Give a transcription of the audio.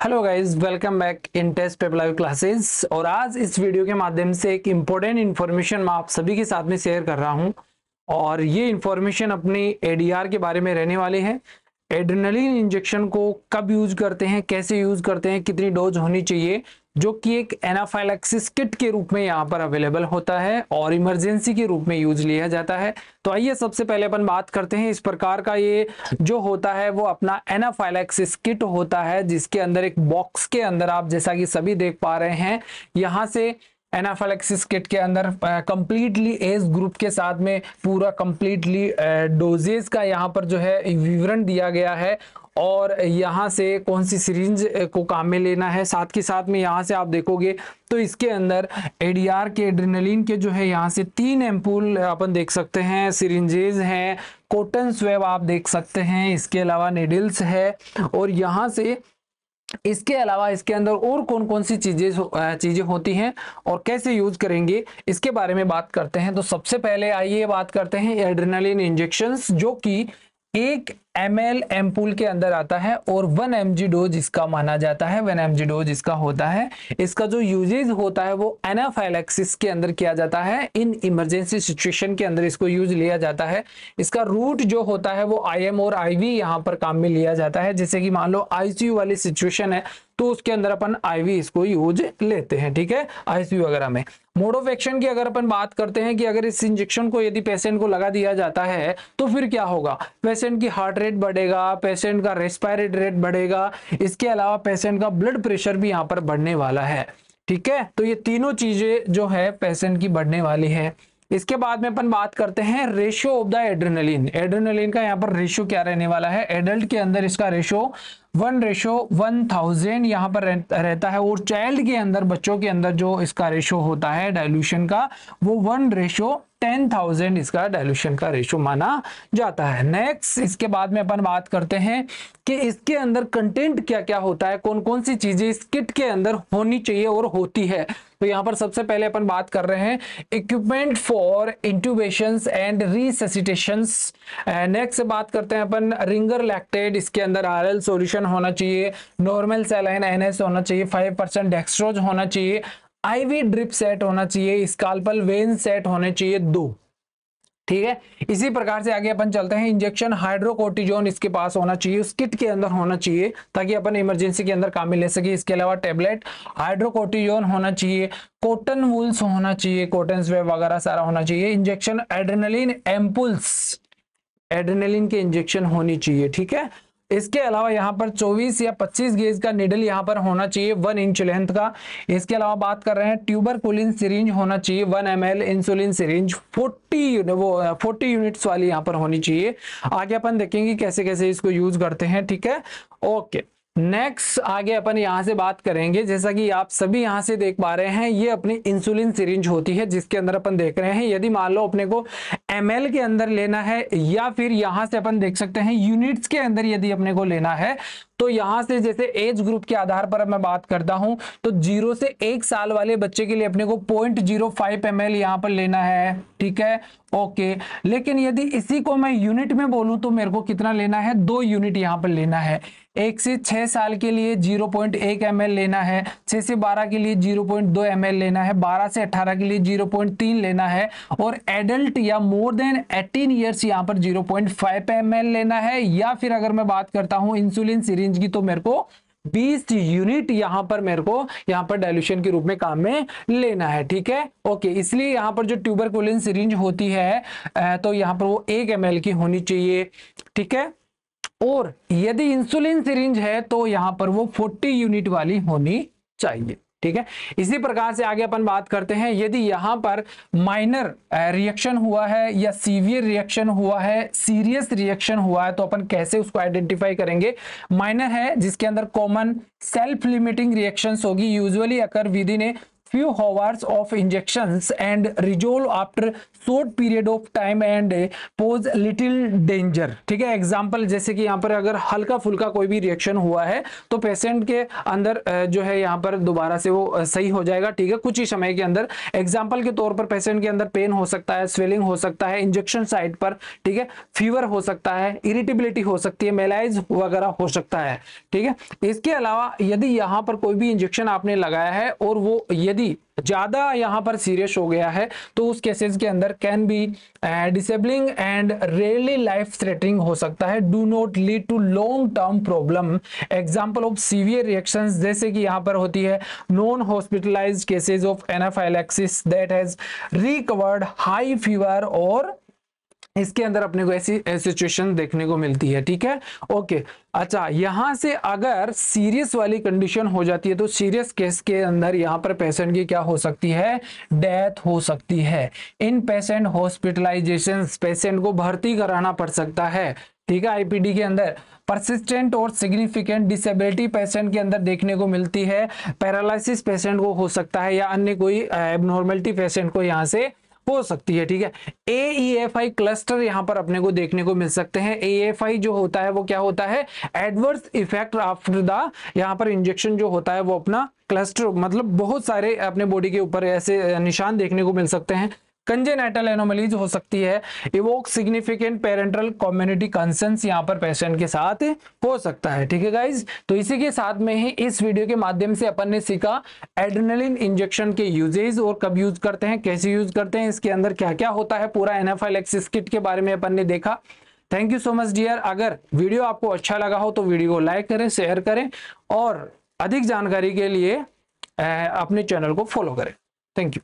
Hello guys, welcome back in test paper live classes. और आज इस वीडियो के माध्यम से एक इम्पोर्टेंट इन्फॉर्मेशन मैं आप सभी के साथ में शेयर कर रहा हूं। और ये इन्फॉर्मेशन अपनी एडीआर के बारे में रहने वाली है। एड्रेनलिन इंजेक्शन को कब यूज करते हैं, कैसे यूज करते हैं, कितनी डोज होनी चाहिए, जो कि एक एनाफाइलैक्सिस किट के रूप में यहाँ पर अवेलेबल होता है और इमरजेंसी के रूप में यूज लिया जाता है। तो आइए सबसे पहले अपन बात करते हैं। इस प्रकार का ये जो होता है वो अपना एनाफाइलैक्सिस किट होता है, जिसके अंदर एक बॉक्स के अंदर आप जैसा कि सभी देख पा रहे हैं, यहाँ से एनाफाइलैक्सिस किट के अंदर कंप्लीटली एज ग्रुप के साथ में पूरा कंप्लीटली डोजेस का यहाँ पर जो है विवरण दिया गया है और यहाँ से कौन सी सिरिंज को काम में लेना है। साथ के साथ में यहाँ से आप देखोगे तो इसके अंदर एडीआर के एड्रेनलिन के जो है यहाँ से 3 एम्पूल अपन देख सकते हैं, सिरिंजेज हैं, कॉटन स्वेब आप देख सकते हैं, इसके अलावा निडल्स है। और यहाँ से इसके अलावा इसके अंदर और कौन कौन सी चीजें होती हैं और कैसे यूज करेंगे, इसके बारे में बात करते हैं। तो सबसे पहले आइए बात करते हैं एड्रेनलिन इंजेक्शंस, जो कि 1 ml एम्पूल के अंदर आता है और 1 mg डोज इसका माना जाता है। 1 mg डोज इसका होता है। इसका जो यूजेज होता है वो एनाफाइलैक्सिस के अंदर किया जाता है। इन इमरजेंसी सिचुएशन के अंदर इसको यूज लिया जाता है। इसका रूट जो होता है वो IM और IV यहाँ पर काम में लिया जाता है। जैसे कि मान लो ICU वाली सिचुएशन है तो उसके अंदर अपन IV इसको यूज लेते हैं, ठीक है, ICU वगैरह में। मोड ऑफ एक्शन की अगर अपन बात करते हैं कि अगर इस इंजेक्शन को यदि पेशेंट को लगा दिया जाता है तो फिर क्या होगा, पेशेंट की हार्ट रेट बढ़ेगा, पेशेंट का रेस्पिरेटरी रेट बढ़ेगा, इसके अलावा पेशेंट का ब्लड प्रेशर भी यहाँ पर बढ़ने वाला है, ठीक है। तो ये तीनों चीजें जो है पेशेंट की बढ़ने वाली है। इसके बाद में अपन बात करते हैं ratio of the adrenaline. Adrenaline का यहाँ पर रेशियो क्या रहने वाला है। एडल्ट के अंदर इसका रेशियो 1:1000 यहाँ पर रहता है और चाइल्ड के अंदर, बच्चों के अंदर जो इसका रेशियो होता है डाइल्यूशन का, वो 1:10,000 इसका डाइल्यूशन का रेशियो माना जाता है। नेक्स्ट इसके बाद में अपन बात करते हैं कि इसके अंदर कंटेंट क्या क्या होता है, कौन कौन सी चीजें इस किट के अंदर होनी चाहिए और होती है। तो यहाँ पर सबसे पहले अपन बात कर रहे हैं इक्विपमेंट फॉर इंट्यूबेशंस एंड रिससिटेशंस। नेक्स्ट बात करते हैं अपन रिंगर लैक्टेट, इसके अंदर RL सॉल्यूशन होना चाहिए, नॉर्मल सैलाइन NS होना चाहिए, 5% डेक्सट्रोज होना चाहिए, IV ड्रिप सेट होना चाहिए, स्काल्पल वेन सेट होने चाहिए 2, ठीक है। इसी प्रकार से आगे अपन चलते हैं। इंजेक्शन हाइड्रोकोर्टिजोन इसके पास होना चाहिए, उस किट के अंदर होना चाहिए ताकि अपन इमरजेंसी के अंदर काम में ले सके। इसके अलावा टेबलेट हाइड्रोकोर्टिजोन होना चाहिए, कॉटन वूल्स होना चाहिए, कॉटन स्वेब वगैरह सारा होना चाहिए। इंजेक्शन एड्रेनलिन एम्पुल्स, एड्रेनलिन के इंजेक्शन होनी चाहिए, ठीक है। इसके अलावा यहाँ पर 24 या 25 गेज का निडल यहाँ पर होना चाहिए 1 इंच लेंथ का। इसके अलावा बात कर रहे हैं ट्यूबरकुलिन सिरिंज होना चाहिए 1 ml, इंसुलिन सिरिंज 40 यूनिट्स वाली यहाँ पर होनी चाहिए। आगे अपन देखेंगे कैसे कैसे इसको यूज करते हैं, ठीक है, ओके। नेक्स्ट आगे अपन यहाँ से बात करेंगे, जैसा कि आप सभी यहाँ से देख पा रहे हैं, ये अपनी इंसुलिन सिरिंज होती है जिसके अंदर अपन देख रहे हैं यदि मान लो अपने को ml के अंदर लेना है या फिर यहाँ से अपन देख सकते हैं यूनिट्स के अंदर यदि अपने को लेना है तो यहाँ से जैसे एज ग्रुप के आधार पर मैं बात करता हूं तो 0 से 1 साल वाले बच्चे के लिए अपने को 0.05 ml यहाँ पर लेना है, ठीक है, ओके। लेकिन यदि इसी को मैं यूनिट में बोलूं तो मेरे को कितना लेना है, 2 यूनिट यहाँ पर लेना है। 1 से 6 साल के लिए 0.1 ml लेना है, 6 से 12 के लिए 0.2 ml लेना है, 12 से 18 के लिए 0.3 लेना है और एडल्ट या मोर देन 18 ईयर्स यहाँ पर 0.5 ml लेना है। या फिर अगर मैं बात करता हूँ इंसुलिन सिरिंज की तो मेरे को 20 यूनिट यहाँ पर मेरे को यहाँ पर डाइल्यूशन के रूप में काम में लेना है, ठीक है, ओके। इसलिए यहाँ पर जो ट्यूबरकुलिन सिरिंज होती है तो यहाँ पर वो 1 ml की होनी चाहिए, ठीक है। और यदि इंसुलिन सिरिंज है तो यहाँ पर वो 40 यूनिट वाली होनी चाहिए, ठीक है। इसी प्रकार से आगे अपन बात करते हैं, यदि यहाँ पर माइनर रिएक्शन हुआ है या सीवियर रिएक्शन हुआ है, सीरियस रिएक्शन हुआ है, तो अपन कैसे उसको आइडेंटिफाई करेंगे। माइनर है जिसके अंदर कॉमन सेल्फ लिमिटिंग रिएक्शंस होगी, usually occur with in A few hours of injections and resolve after short period of time and pose little danger। ठीक है, एग्जांपल जैसे कि यहाँ पर अगर हल्का फुल्का कोई भी रिएक्शन हुआ है तो पेशेंट के अंदर जो है यहाँ पर दोबारा से वो सही हो जाएगा। ठीक है, कुछ ही समय के अंदर। एग्जांपल के तौर पर पेशेंट के अंदर पेन हो सकता है, स्वेलिंग हो सकता है इंजेक्शन साइट पर। ठीक है, फीवर हो सकता है, इरिटेबिलिटी हो सकती है, मेलाइज वगैरह हो सकता है। ठीक है, इसके अलावा यदि यहाँ पर कोई भी इंजेक्शन आपने लगाया है और वो यदि ज्यादा यहाँ पर सीरियस हो गया है तो उस केसेस के अंदर can be disabling and really life threatening हो सकता है। Do not lead to long term problem. Example of severe reactions जैसे कि यहाँ पर होती है non hospitalised cases of anaphylaxis that has recovered high fever, और इसके अंदर अपने को ऐसी सिचुएशन देखने को मिलती है। ठीक है, ओके। अच्छा, यहां से अगर सीरियस वाली कंडीशन हो जाती है तो सीरियस केस के अंदर यहां पर पेशेंट की क्या हो सकती है, डेथ हो सकती है। इन पेशेंट हॉस्पिटलाइजेशन, पेशेंट को भर्ती कराना पड़ सकता है। ठीक है, आईपीडी के अंदर परसिस्टेंट और सिग्निफिकेंट डिसेबिलिटी पेशेंट के अंदर देखने को मिलती है। पैरालिसिस पेशेंट को हो सकता है या अन्य कोई एबनॉर्मलिटी पेशेंट को यहां से हो सकती है। ठीक है, AEFI क्लस्टर यहां पर अपने को देखने को मिल सकते हैं। AEFI जो होता है वो क्या होता है, एडवर्स इफेक्ट आफ्टर द, यहां पर इंजेक्शन जो होता है वो अपना क्लस्टर, मतलब बहुत सारे अपने बॉडी के ऊपर ऐसे निशान देखने को मिल सकते हैं। कंजेनाइटल एनोमलीज हो सकती है। Evoke significant parental community concerns यहाँ पर पेशेंट के साथ हो सकता है। ठीक है गाइज, तो इसी के साथ में ही इस वीडियो के माध्यम से अपन ने सीखा एड्रेनलिन इंजेक्शन के यूजेज और कब यूज करते हैं, कैसे यूज करते हैं, इसके अंदर क्या क्या होता है, पूरा एनाफाइलैक्सिस किट के बारे में अपन ने देखा। Thank you so much dear. अगर वीडियो आपको अच्छा लगा हो तो वीडियो को लाइक करें, शेयर करें और अधिक जानकारी के लिए अपने चैनल को फॉलो करें। Thank you.